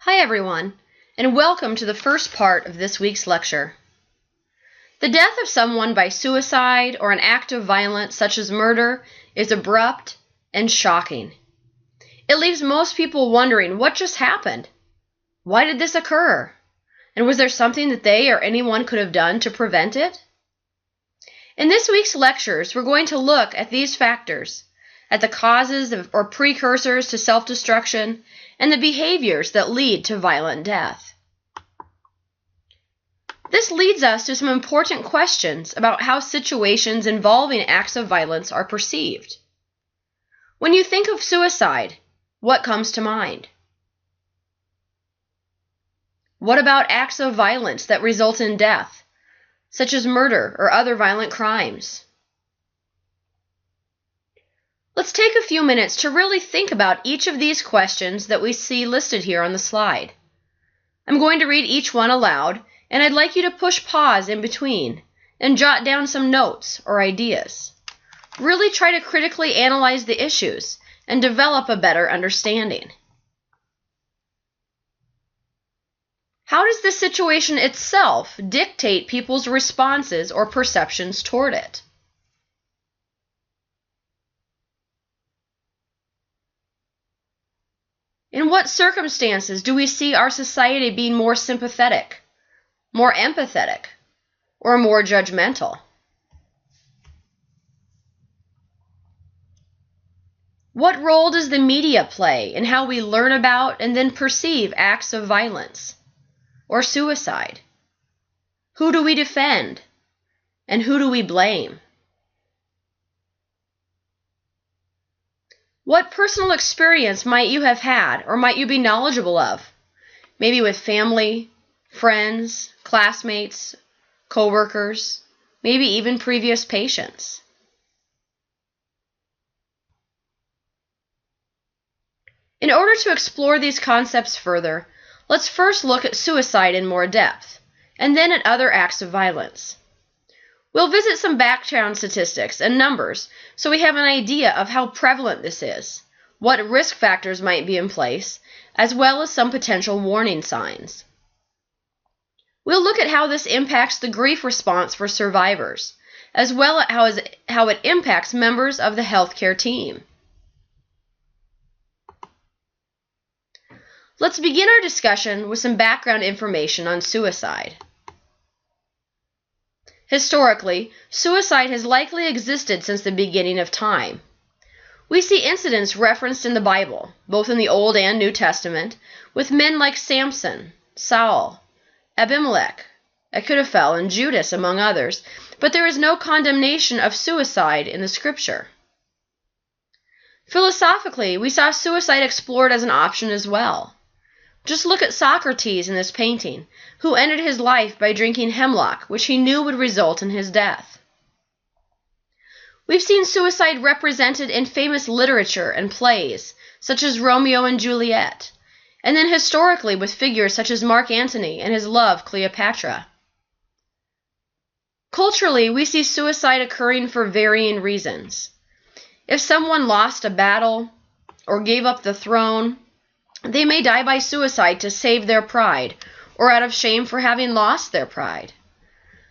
Hi everyone, and welcome to the first part of this week's lecture. The death of someone by suicide or an act of violence such as murder is abrupt and shocking. It leaves most people wondering what just happened. Why did this occur? And was there something that they or anyone could have done to prevent it? In this week's lectures, we're going to look at these factors, at the causes or precursors to self-destruction, and the behaviors that lead to violent death. This leads us to some important questions about how situations involving acts of violence are perceived. When you think of suicide, what comes to mind? What about acts of violence that result in death, such as murder or other violent crimes? Let's take a few minutes to really think about each of these questions that we see listed here on the slide. I'm going to read each one aloud, and I'd like you to push pause in between and jot down some notes or ideas. Really try to critically analyze the issues and develop a better understanding. How does the situation itself dictate people's responses or perceptions toward it? In what circumstances do we see our society being more sympathetic, more empathetic, or more judgmental? What role does the media play in how we learn about and then perceive acts of violence or suicide? Who do we defend, and who do we blame? What personal experience might you have had or might you be knowledgeable of? Maybe with family, friends, classmates, coworkers, maybe even previous patients. In order to explore these concepts further, let's first look at suicide in more depth, and then at other acts of violence. We'll visit some background statistics and numbers so we have an idea of how prevalent this is, what risk factors might be in place, as well as some potential warning signs. We'll look at how this impacts the grief response for survivors, as well as how it impacts members of the healthcare team. Let's begin our discussion with some background information on suicide. Historically, suicide has likely existed since the beginning of time. We see incidents referenced in the Bible, both in the Old and New Testament, with men like Samson, Saul, Abimelech, Ahithophel, and Judas, among others, but there is no condemnation of suicide in the Scripture. Philosophically, we saw suicide explored as an option as well. Just look at Socrates in this painting, who ended his life by drinking hemlock, which he knew would result in his death. We've seen suicide represented in famous literature and plays, such as Romeo and Juliet, and then historically with figures such as Mark Antony and his love, Cleopatra. Culturally, we see suicide occurring for varying reasons. If someone lost a battle or gave up the throne, they may die by suicide to save their pride, or out of shame for having lost their pride.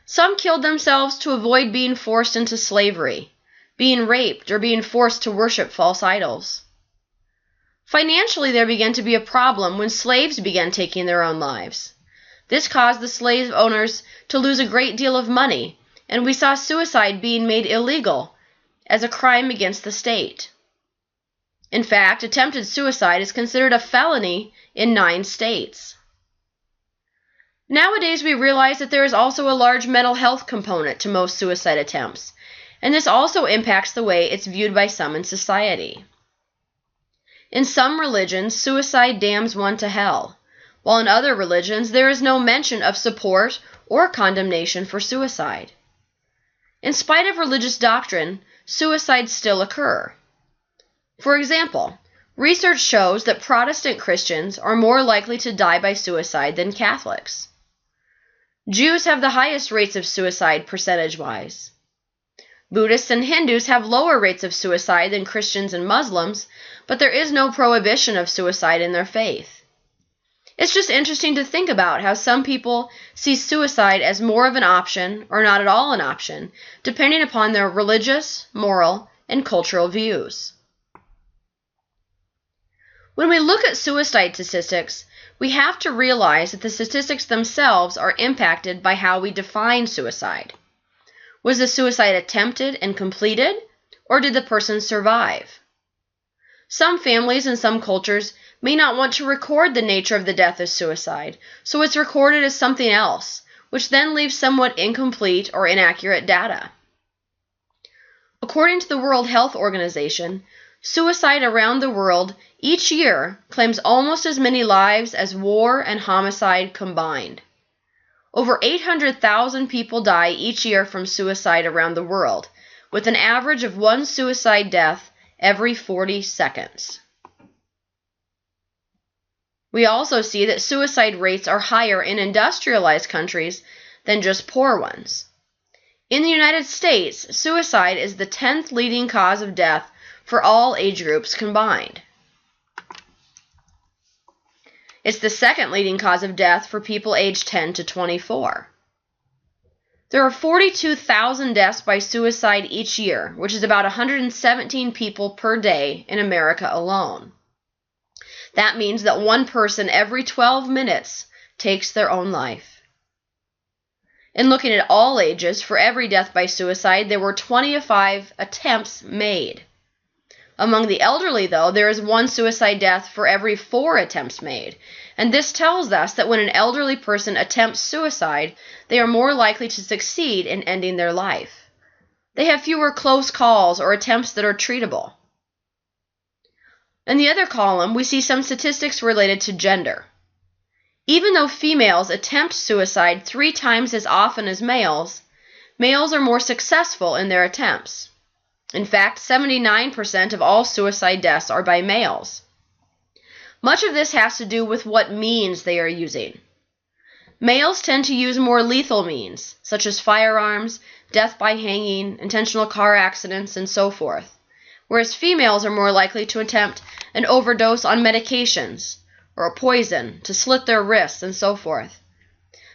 Some killed themselves to avoid being forced into slavery, being raped, or being forced to worship false idols. Financially, there began to be a problem when slaves began taking their own lives. This caused the slave owners to lose a great deal of money, and we saw suicide being made illegal as a crime against the state. In fact, attempted suicide is considered a felony in 9 states. Nowadays, we realize that there is also a large mental health component to most suicide attempts, and this also impacts the way it's viewed by some in society. In some religions, suicide damns one to hell, while in other religions, there is no mention of support or condemnation for suicide. In spite of religious doctrine, suicides still occur. For example, research shows that Protestant Christians are more likely to die by suicide than Catholics. Jews have the highest rates of suicide percentage-wise. Buddhists and Hindus have lower rates of suicide than Christians and Muslims, but there is no prohibition of suicide in their faith. It's just interesting to think about how some people see suicide as more of an option or not at all an option, depending upon their religious, moral, and cultural views. When we look at suicide statistics, we have to realize that the statistics themselves are impacted by how we define suicide. Was the suicide attempted and completed, or did the person survive? Some families and some cultures may not want to record the nature of the death as suicide, so it's recorded as something else, which then leaves somewhat incomplete or inaccurate data. According to the World Health Organization, suicide around the world each year claims almost as many lives as war and homicide combined. Over 800,000 people die each year from suicide around the world, with an average of one suicide death every 40 seconds. We also see that suicide rates are higher in industrialized countries than just poor ones. In the United States, suicide is the 10th leading cause of death for all age groups combined. It's the second leading cause of death for people aged 10 to 24. There are 42,000 deaths by suicide each year, which is about 117 people per day in America alone. That means that one person every 12 minutes takes their own life. In looking at all ages, for every death by suicide, there were 25 attempts made. Among the elderly, though, there is one suicide death for every 4 attempts made, and this tells us that when an elderly person attempts suicide, they are more likely to succeed in ending their life. They have fewer close calls or attempts that are treatable. In the other column, we see some statistics related to gender. Even though females attempt suicide 3 times as often as males, males are more successful in their attempts. In fact, 79% of all suicide deaths are by males. Much of this has to do with what means they are using. Males tend to use more lethal means, such as firearms, death by hanging, intentional car accidents, and so forth, whereas females are more likely to attempt an overdose on medications or a poison to slit their wrists and so forth.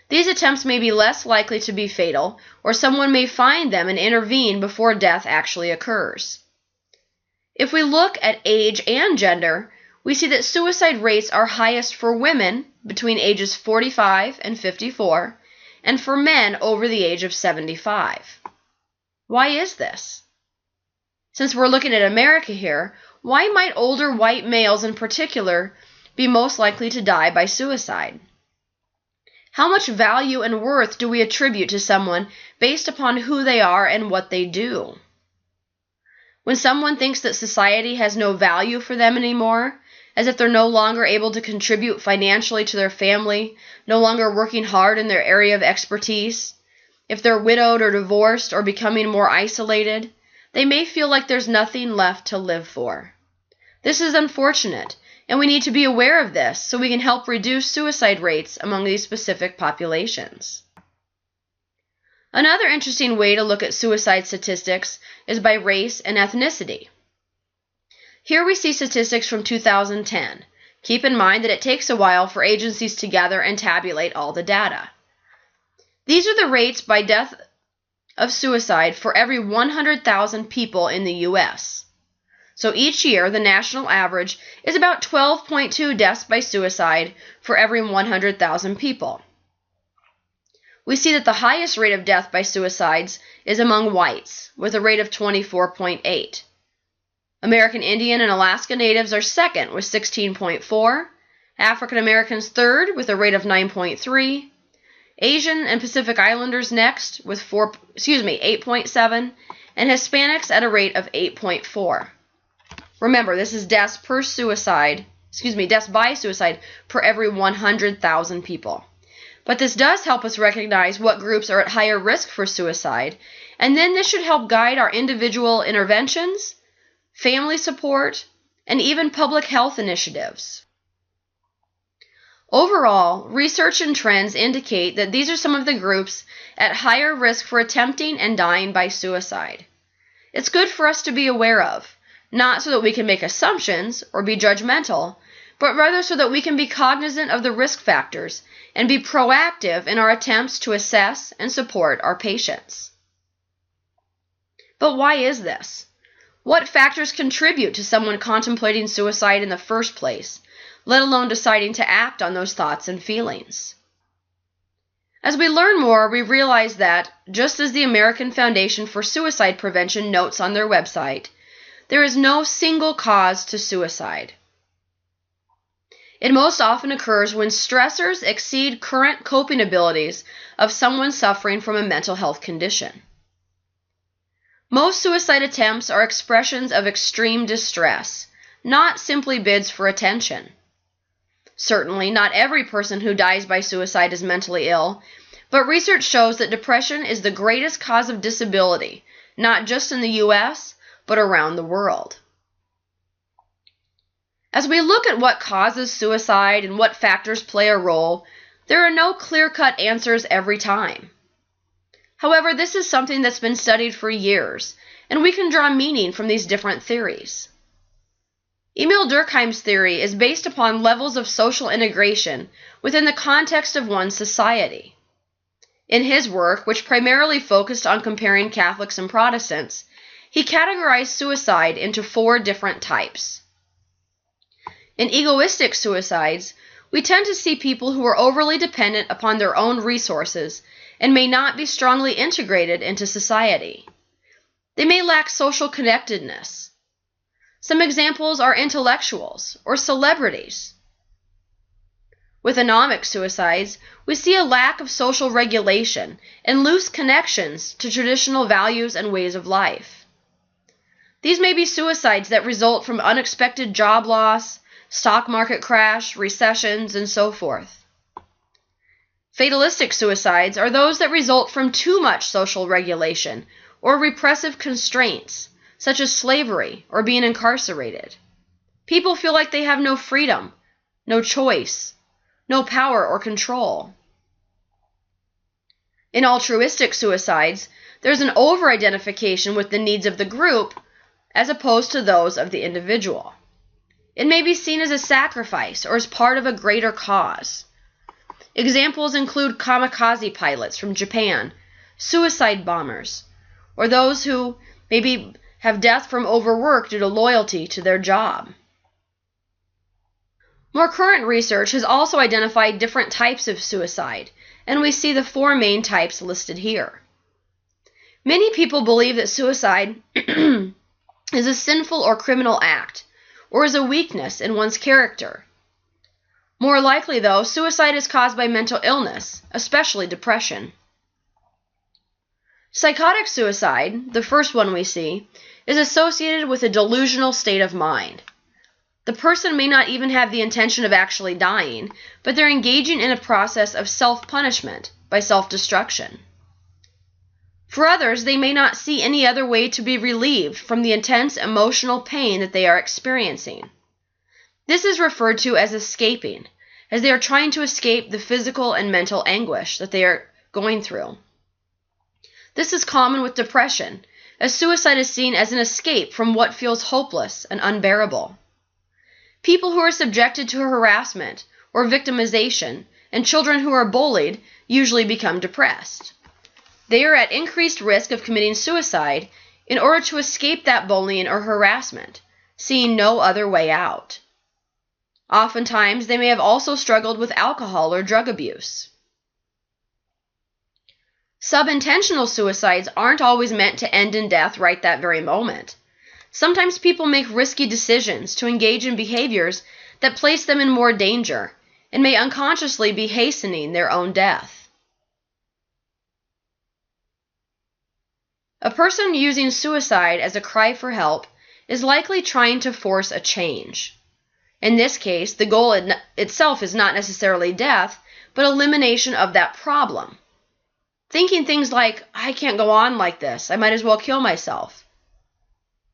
These attempts may be less likely to be fatal, or someone may find them and intervene before death actually occurs. If we look at age and gender, we see that suicide rates are highest for women between ages 45 and 54, and for men over the age of 75. Why is this? Since we're looking at America here, why might older white males in particular be most likely to die by suicide? How much value and worth do we attribute to someone based upon who they are and what they do? When someone thinks that society has no value for them anymore, as if they're no longer able to contribute financially to their family, no longer working hard in their area of expertise, if they're widowed or divorced or becoming more isolated, they may feel like there's nothing left to live for. This is unfortunate, and we need to be aware of this so we can help reduce suicide rates among these specific populations. Another interesting way to look at suicide statistics is by race and ethnicity. Here we see statistics from 2010. Keep in mind that it takes a while for agencies to gather and tabulate all the data. These are the rates by death of suicide for every 100,000 people in the U.S. So each year, the national average is about 12.2 deaths by suicide for every 100,000 people. We see that the highest rate of death by suicides is among whites, with a rate of 24.8. American Indian and Alaska Natives are second with 16.4, African Americans third with a rate of 9.3, Asian and Pacific Islanders next with 8.7, and Hispanics at a rate of 8.4. Remember, this is deaths by suicide per every 100,000 people. But this does help us recognize what groups are at higher risk for suicide, and then this should help guide our individual interventions, family support, and even public health initiatives. Overall, research and trends indicate that these are some of the groups at higher risk for attempting and dying by suicide. It's good for us to be aware of, not so that we can make assumptions or be judgmental, but rather so that we can be cognizant of the risk factors and be proactive in our attempts to assess and support our patients. But why is this? What factors contribute to someone contemplating suicide in the first place, let alone deciding to act on those thoughts and feelings? As we learn more, we realize that, just as the American Foundation for Suicide Prevention notes on their website, there is no single cause to suicide. It most often occurs when stressors exceed current coping abilities of someone suffering from a mental health condition. Most suicide attempts are expressions of extreme distress, not simply bids for attention. Certainly, not every person who dies by suicide is mentally ill, but research shows that depression is the greatest cause of disability, not just in the U.S., but around the world. As we look at what causes suicide and what factors play a role, there are no clear-cut answers every time. However, this is something that's been studied for years, and we can draw meaning from these different theories. Emil Durkheim's theory is based upon levels of social integration within the context of one's society. In his work, which primarily focused on comparing Catholics and Protestants, he categorized suicide into 4 different types. In egoistic suicides, we tend to see people who are overly dependent upon their own resources and may not be strongly integrated into society. They may lack social connectedness. Some examples are intellectuals or celebrities. With anomic suicides, we see a lack of social regulation and loose connections to traditional values and ways of life. These may be suicides that result from unexpected job loss, stock market crash, recessions, and so forth. Fatalistic suicides are those that result from too much social regulation or repressive constraints, such as slavery or being incarcerated. People feel like they have no freedom, no choice, no power or control. In altruistic suicides, there's an over-identification with the needs of the group as opposed to those of the individual. It may be seen as a sacrifice or as part of a greater cause. Examples include kamikaze pilots from Japan, suicide bombers, or those who maybe have death from overwork due to loyalty to their job. More current research has also identified different types of suicide, and we see the 4 main types listed here. Many people believe that suicide is a sinful or criminal act, or is a weakness in one's character. More likely, though, suicide is caused by mental illness, especially depression. Psychotic suicide, the first one we see, is associated with a delusional state of mind. The person may not even have the intention of actually dying, but they're engaging in a process of self-punishment by self-destruction. For others, they may not see any other way to be relieved from the intense emotional pain that they are experiencing. This is referred to as escaping, as they are trying to escape the physical and mental anguish that they are going through. This is common with depression, as suicide is seen as an escape from what feels hopeless and unbearable. People who are subjected to harassment or victimization and children who are bullied usually become depressed. They are at increased risk of committing suicide in order to escape that bullying or harassment, seeing no other way out. Oftentimes, they may have also struggled with alcohol or drug abuse. Subintentional suicides aren't always meant to end in death right that very moment. Sometimes people make risky decisions to engage in behaviors that place them in more danger and may unconsciously be hastening their own death. A person using suicide as a cry for help is likely trying to force a change. In this case, the goal itself is not necessarily death, but elimination of that problem. Thinking things like, I can't go on like this, I might as well kill myself.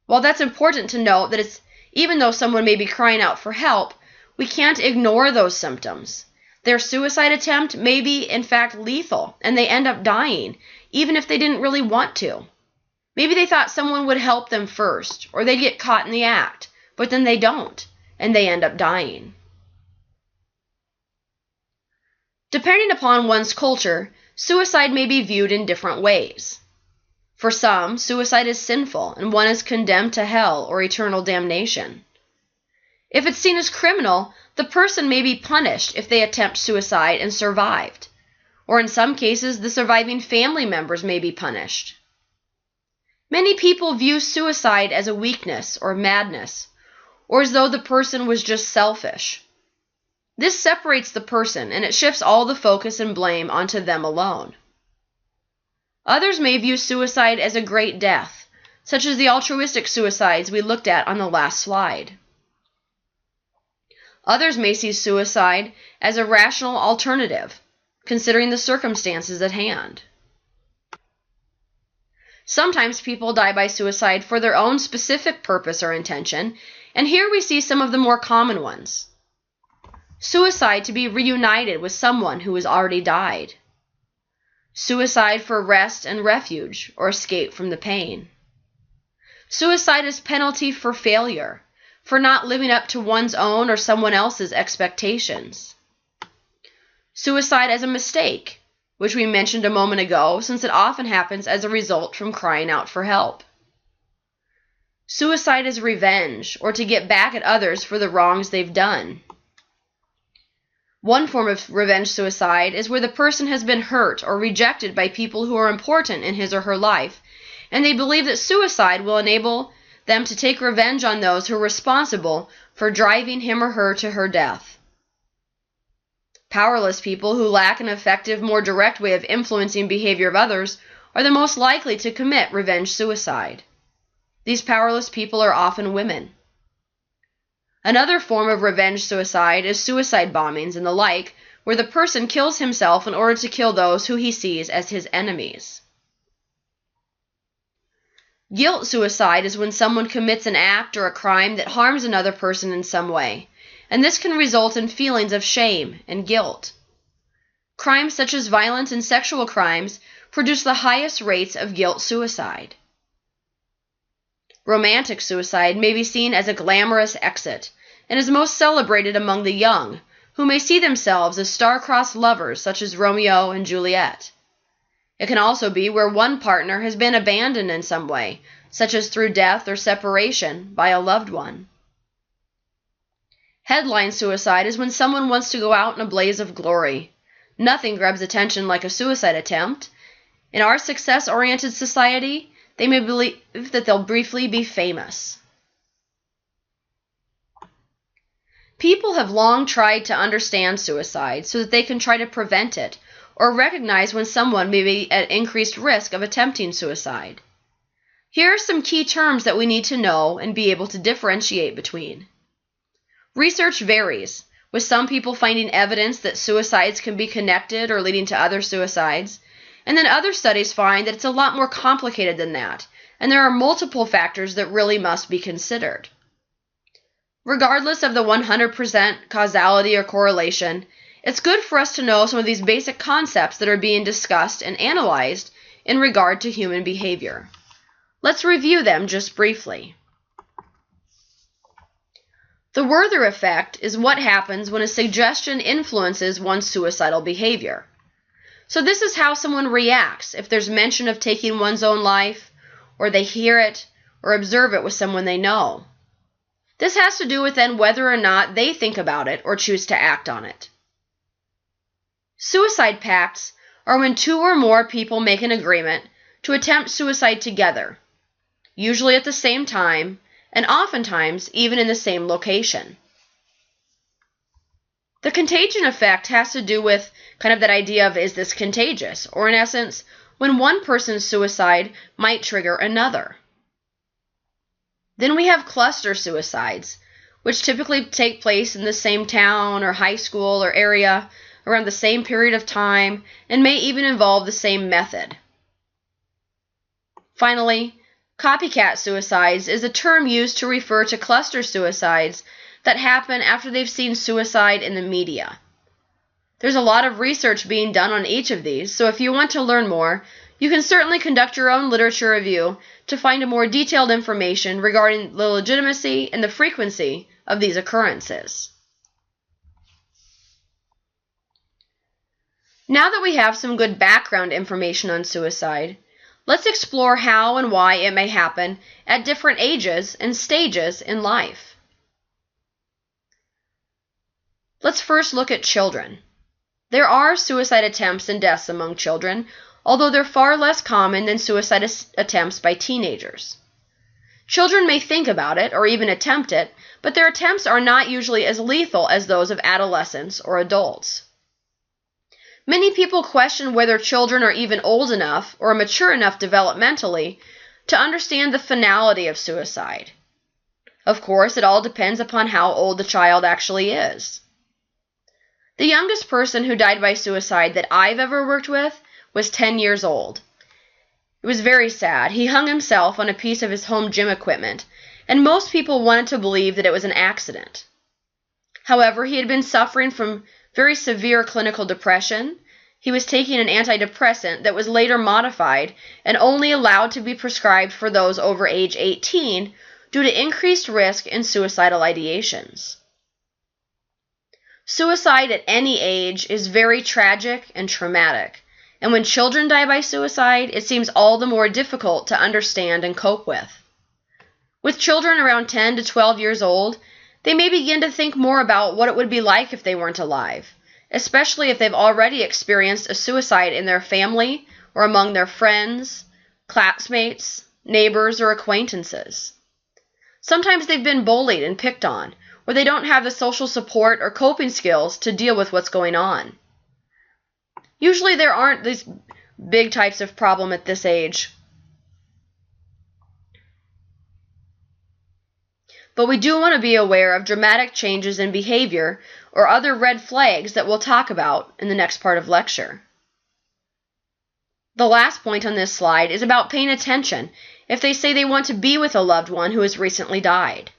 While that's important to note that even though someone may be crying out for help, we can't ignore those symptoms. Their suicide attempt may be, in fact, lethal, and they end up dying, even if they didn't really want to. Maybe they thought someone would help them first, or they'd get caught in the act, but then they don't, and they end up dying. Depending upon one's culture, suicide may be viewed in different ways. For some, suicide is sinful and one is condemned to hell or eternal damnation. If it's seen as criminal, the person may be punished if they attempt suicide and survived, or in some cases, the surviving family members may be punished. Many people view suicide as a weakness or madness, or as though the person was just selfish. This separates the person and it shifts all the focus and blame onto them alone. Others may view suicide as a great death, such as the altruistic suicides we looked at on the last slide. Others may see suicide as a rational alternative, considering the circumstances at hand. Sometimes people die by suicide for their own specific purpose or intention, and here we see some of the more common ones. Suicide to be reunited with someone who has already died. Suicide for rest and refuge or escape from the pain. Suicide as penalty for failure, for not living up to one's own or someone else's expectations. Suicide as a mistake, which we mentioned a moment ago, since it often happens as a result from crying out for help. Suicide as revenge, or to get back at others for the wrongs they've done. One form of revenge suicide is where the person has been hurt or rejected by people who are important in his or her life, and they believe that suicide will enable them to take revenge on those who are responsible for driving him or her to her death. Powerless people who lack an effective, more direct way of influencing behavior of others are the most likely to commit revenge suicide. These powerless people are often women. Another form of revenge suicide is suicide bombings and the like, where the person kills himself in order to kill those who he sees as his enemies. Guilt suicide is when someone commits an act or a crime that harms another person in some way, and this can result in feelings of shame and guilt. Crimes such as violence and sexual crimes produce the highest rates of guilt suicide. Romantic suicide may be seen as a glamorous exit, and is most celebrated among the young, who may see themselves as star-crossed lovers such as Romeo and Juliet. It can also be where one partner has been abandoned in some way, such as through death or separation, by a loved one. Headline suicide is when someone wants to go out in a blaze of glory. Nothing grabs attention like a suicide attempt. In our success-oriented society, they may believe that they'll briefly be famous. People have long tried to understand suicide so that they can try to prevent it, or recognize when someone may be at increased risk of attempting suicide. Here are some key terms that we need to know and be able to differentiate between. Research varies, with some people finding evidence that suicides can be connected or leading to other suicides, and then other studies find that it's a lot more complicated than that, and there are multiple factors that really must be considered. Regardless of the 100% causality or correlation, it's good for us to know some of these basic concepts that are being discussed and analyzed in regard to human behavior. Let's review them just briefly. The Werther effect is what happens when a suggestion influences one's suicidal behavior. So this is how someone reacts if there's mention of taking one's own life, or they hear it, or observe it with someone they know. This has to do with then whether or not they think about it or choose to act on it. Suicide pacts are when two or more people make an agreement to attempt suicide together, usually at the same time, and oftentimes even in the same location. The contagion effect has to do with kind of that idea of, is this contagious? Or in essence, when one person's suicide might trigger another. Then we have cluster suicides, which typically take place in the same town or high school or area around the same period of time and may even involve the same method. Finally, copycat suicides is a term used to refer to cluster suicides that happen after they've seen suicide in the media. There's a lot of research being done on each of these, so if you want to learn more, you can certainly conduct your own literature review to find a more detailed information regarding the legitimacy and the frequency of these occurrences. Now that we have some good background information on suicide, let's explore how and why it may happen at different ages and stages in life. Let's first look at children. There are suicide attempts and deaths among children, although they're far less common than suicide attempts by teenagers. Children may think about it or even attempt it, but their attempts are not usually as lethal as those of adolescents or adults. Many people question whether children are even old enough or mature enough developmentally to understand the finality of suicide. Of course, it all depends upon how old the child actually is. The youngest person who died by suicide that I've ever worked with was 10 years old. It was very sad. He hung himself on a piece of his home gym equipment, and most people wanted to believe that it was an accident. However, he had been suffering from very severe clinical depression. He was taking an antidepressant that was later modified and only allowed to be prescribed for those over age 18 due to increased risk in suicidal ideations. Suicide at any age is very tragic and traumatic, and when children die by suicide, it seems all the more difficult to understand and cope with. With children around 10 to 12 years old, they may begin to think more about what it would be like if they weren't alive, especially if they've already experienced a suicide in their family or among their friends, classmates, neighbors, or acquaintances. Sometimes they've been bullied and picked on, or they don't have the social support or coping skills to deal with what's going on. Usually there aren't these big types of problem at this age. But we do want to be aware of dramatic changes in behavior or other red flags that we'll talk about in the next part of lecture. The last point on this slide is about paying attention if they say they want to be with a loved one who has recently died.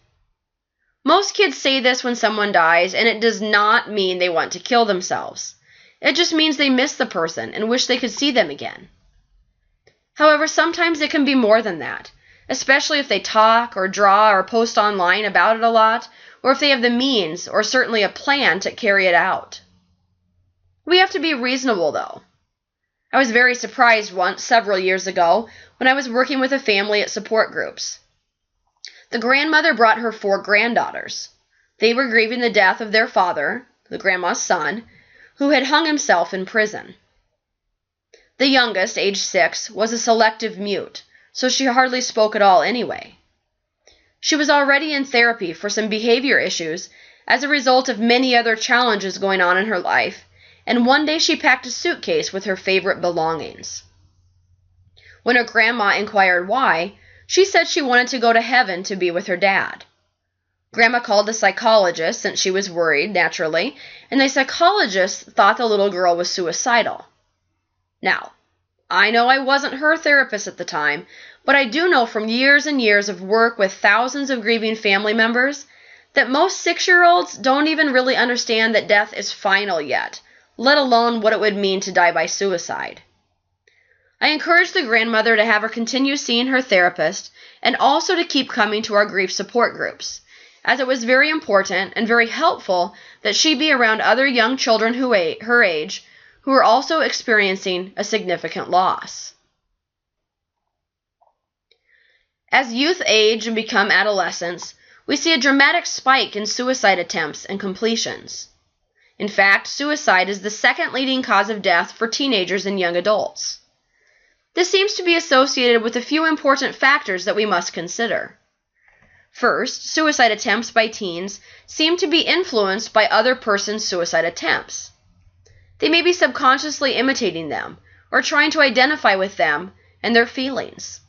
Most kids say this when someone dies, and it does not mean they want to kill themselves. It just means they miss the person and wish they could see them again. However, sometimes it can be more than that, especially if they talk or draw or post online about it a lot, or if they have the means or certainly a plan to carry it out. We have to be reasonable, though. I was very surprised once, several years ago, when I was working with a family at support groups. The grandmother brought her 4 granddaughters. They were grieving the death of their father, the grandma's son, who had hung himself in prison. The youngest, age 6, was a selective mute, so she hardly spoke at all anyway. She was already in therapy for some behavior issues as a result of many other challenges going on in her life, and one day she packed a suitcase with her favorite belongings. When her grandma inquired why, she said she wanted to go to heaven to be with her dad. Grandma called a psychologist since she was worried, naturally, and the psychologist thought the little girl was suicidal. Now, I know I wasn't her therapist at the time, but I do know from years and years of work with thousands of grieving family members that most 6-year-olds don't even really understand that death is final yet, let alone what it would mean to die by suicide. I encouraged the grandmother to have her continue seeing her therapist and also to keep coming to our grief support groups, as it was very important and very helpful that she be around other young children her age who are also experiencing a significant loss. As youth age and become adolescents, we see a dramatic spike in suicide attempts and completions. In fact, suicide is the second leading cause of death for teenagers and young adults. This seems to be associated with a few important factors that we must consider. First, suicide attempts by teens seem to be influenced by other persons' suicide attempts. They may be subconsciously imitating them or trying to identify with them and their feelings.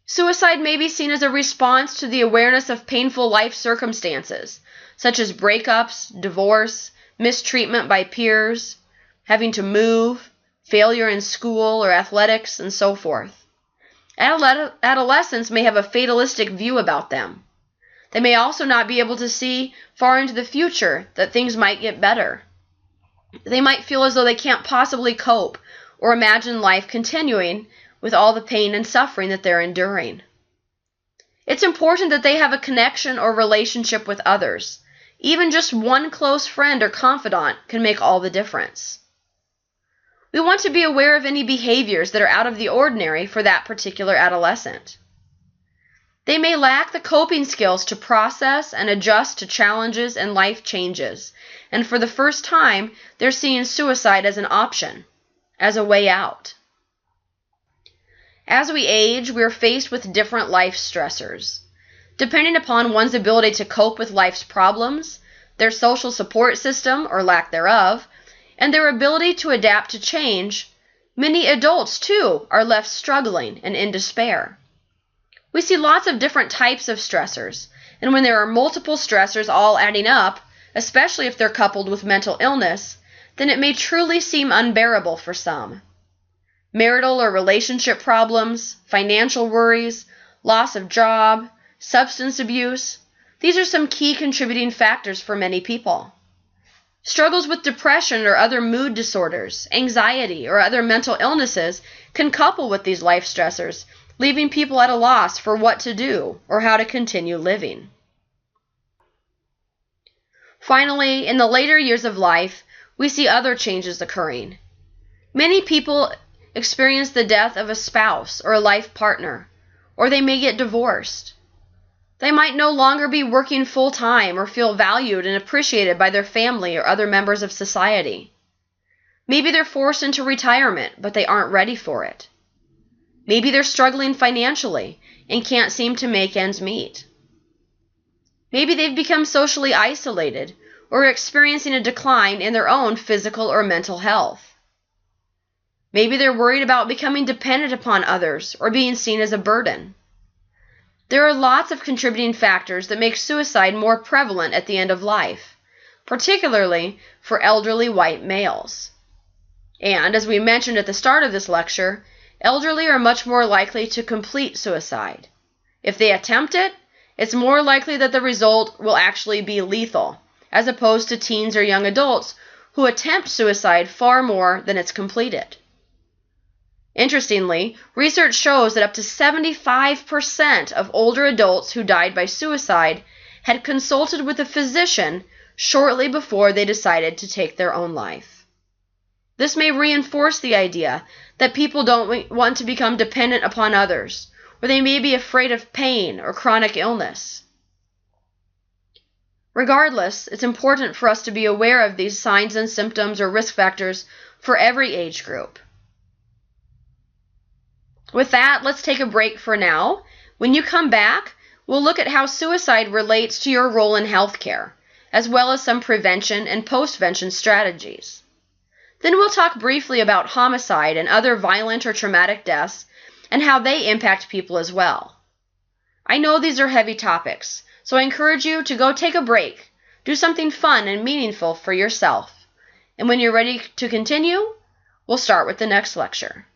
Suicide may be seen as a response to the awareness of painful life circumstances, such as breakups, divorce, mistreatment by peers, having to move, failure in school or athletics, and so forth. Adolescents may have a fatalistic view about them. They may also not be able to see far into the future that things might get better. They might feel as though they can't possibly cope or imagine life continuing with all the pain and suffering that they're enduring. It's important that they have a connection or relationship with others. Even just one close friend or confidant can make all the difference. We want to be aware of any behaviors that are out of the ordinary for that particular adolescent. They may lack the coping skills to process and adjust to challenges and life changes, and for the first time, they're seeing suicide as an option, as a way out. As we age, we are faced with different life stressors. Depending upon one's ability to cope with life's problems, their social support system, or lack thereof, and their ability to adapt to change, many adults, too, are left struggling and in despair. We see lots of different types of stressors, and when there are multiple stressors all adding up, especially if they're coupled with mental illness, then it may truly seem unbearable for some. Marital or relationship problems, financial worries, loss of job, substance abuse, these are some key contributing factors for many people. Struggles with depression or other mood disorders, anxiety, or other mental illnesses can couple with these life stressors, leaving people at a loss for what to do or how to continue living. Finally, in the later years of life, we see other changes occurring. Many people experience the death of a spouse or a life partner, or they may get divorced. They might no longer be working full-time or feel valued and appreciated by their family or other members of society. Maybe they're forced into retirement, but they aren't ready for it. Maybe they're struggling financially and can't seem to make ends meet. Maybe they've become socially isolated or are experiencing a decline in their own physical or mental health. Maybe they're worried about becoming dependent upon others or being seen as a burden. There are lots of contributing factors that make suicide more prevalent at the end of life, particularly for elderly white males. And, as we mentioned at the start of this lecture, elderly are much more likely to complete suicide. If they attempt it, it's more likely that the result will actually be lethal, as opposed to teens or young adults who attempt suicide far more than it's completed. Interestingly, research shows that up to 75% of older adults who died by suicide had consulted with a physician shortly before they decided to take their own life. This may reinforce the idea that people don't want to become dependent upon others, or they may be afraid of pain or chronic illness. Regardless, it's important for us to be aware of these signs and symptoms or risk factors for every age group. With that, let's take a break for now. When you come back, we'll look at how suicide relates to your role in healthcare, as well as some prevention and postvention strategies. Then we'll talk briefly about homicide and other violent or traumatic deaths and how they impact people as well. I know these are heavy topics, so I encourage you to go take a break, do something fun and meaningful for yourself. And when you're ready to continue, we'll start with the next lecture.